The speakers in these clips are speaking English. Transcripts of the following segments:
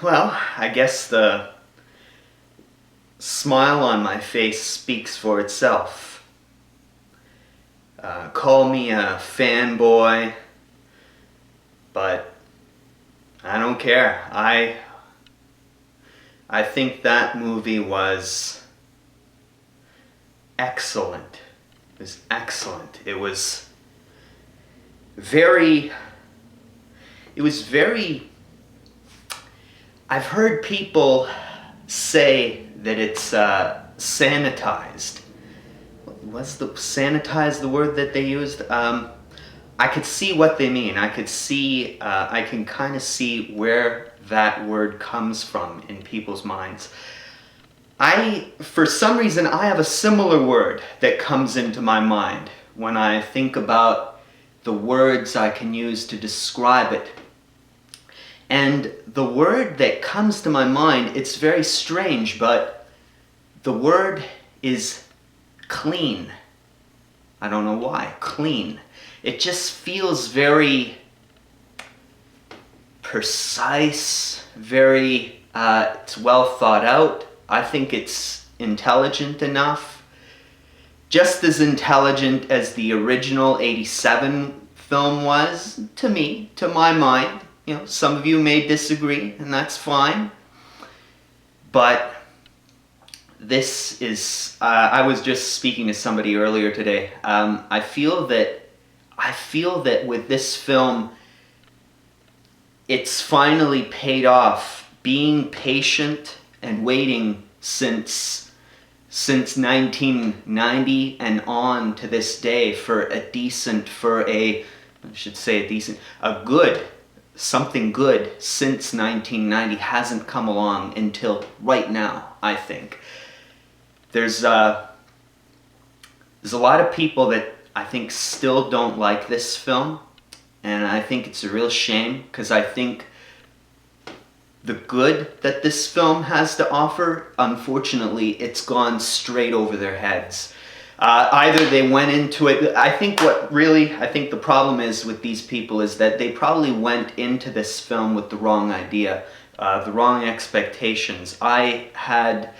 Well, I guess the smile on my face speaks for itself. Call me a fanboy, but I don't care. I think that movie was excellent. It was excellent. Very, it was very, I've heard people say that it's sanitized. Was the sanitized the word that they used? I could see what they mean. I can kind of see where that word comes from in people's minds. For some reason, I have a similar word that comes into my mind when I think about the words I can use to describe it. And the word that comes to my mind, it's very strange, but the word is clean. I don't know why. Clean. It just feels very precise, it's well thought out. I think it's intelligent enough. Just as intelligent as the original '87 film was, to me, to my mind. You know, some of you may disagree, and that's fine. But this is, I was just speaking to somebody earlier today. I feel that with this film, it's finally paid off. Being patient and waiting since 1990 and on to this day for something good since 1990 hasn't come along until right now, I think. There's a lot of people that I think still don't like this film, and I think it's a real shame, because I think the good that this film has to offer, unfortunately, it's gone straight over their heads. Either they went into it, I think the problem is with these people is that they probably went into this film with the wrong idea, the wrong expectations. I had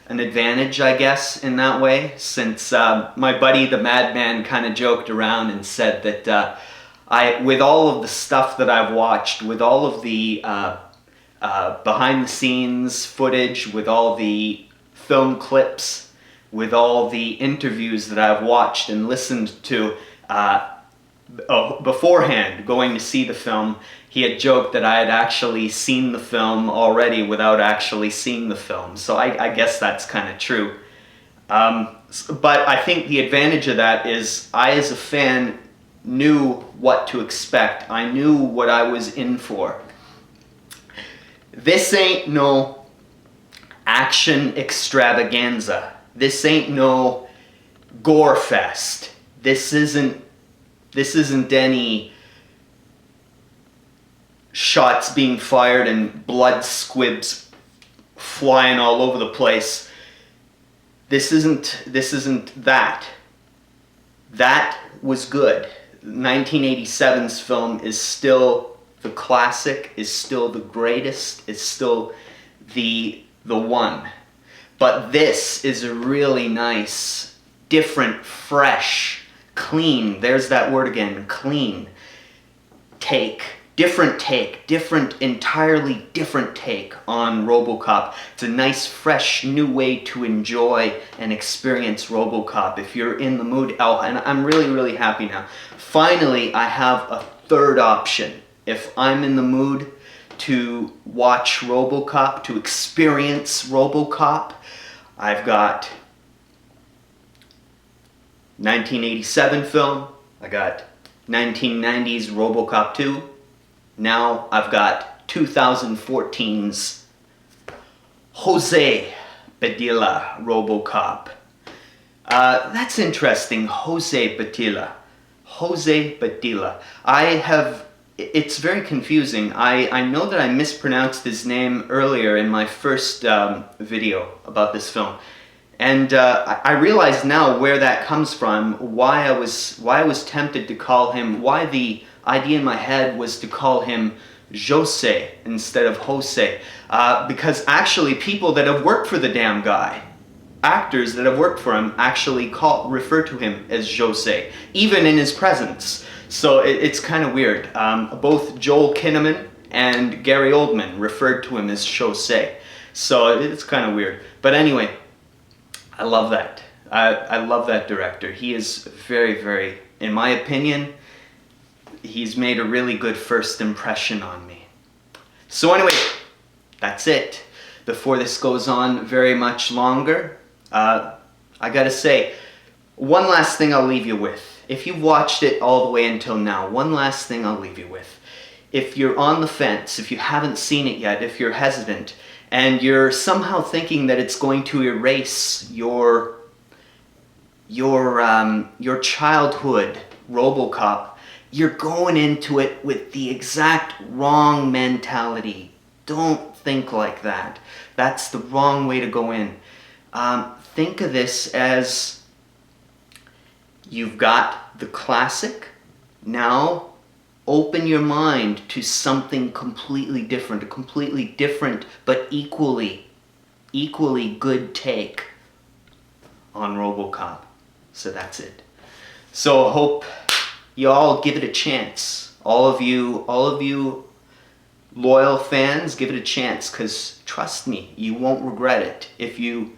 an advantage, I guess, in that way, since my buddy the Madman kind of joked around and said that with all of the stuff that I've watched, with all of the behind the scenes footage, with all the film clips, with all the interviews that I've watched and listened to beforehand going to see the film, he had joked that I had actually seen the film already without actually seeing the film. So I guess that's kind of true. But I think the advantage of that is I, as a fan, knew what to expect. I knew what I was in for. This ain't no action extravaganza. This ain't no gore fest. This isn't any shots being fired and blood squibs flying all over the place. This isn't that. That was good. 1987's film is still the classic, is still the greatest, is still the one. But this is a really nice, different, fresh, clean, there's that word again, clean entirely different take on RoboCop. It's a nice, fresh, new way to enjoy and experience RoboCop if you're in the mood. Oh, and I'm really, really happy now. Finally, I have a third option. If I'm in the mood to watch RoboCop, to experience RoboCop, I've got 1987 film, I got 1990s RoboCop 2, now I've got 2014's José Padilha RoboCop. That's interesting, José Padilha. It's very confusing. I know that I mispronounced his name earlier in my first video about this film. And I realize now where that comes from, why I was tempted to call him, why the idea in my head was to call him José instead of Jose, because actually people that have worked for the damn guy, actors that have worked for him, actually refer to him as José, even in his presence. So it's kind of weird. Both Joel Kinnaman and Gary Oldman referred to him as José. So it's kind of weird. But anyway, I love that. I love that director. He is very, very, in my opinion, he's made a really good first impression on me. So anyway, that's it. Before this goes on very much longer, I gotta say, one last thing I'll leave you with. If you've watched it all the way until now, one last thing I'll leave you with. If you're on the fence, if you haven't seen it yet, if you're hesitant, and you're somehow thinking that it's going to erase your childhood RoboCop, you're going into it with the exact wrong mentality. Don't think like that. That's the wrong way to go in. Think of this as you've got the classic. Now open your mind to something completely different, a completely different but equally good take on RoboCop. So that's it. So I hope you all give it a chance. All of you loyal fans, give it a chance, because trust me, you won't regret it. If you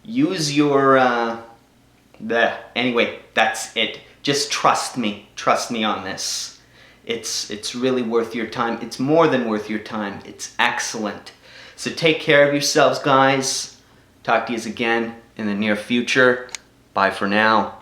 use your anyway, that's it. Just trust me on this. It's really worth your time. It's more than worth your time. It's excellent. So take care of yourselves, guys. Talk to you again in the near future. Bye for now.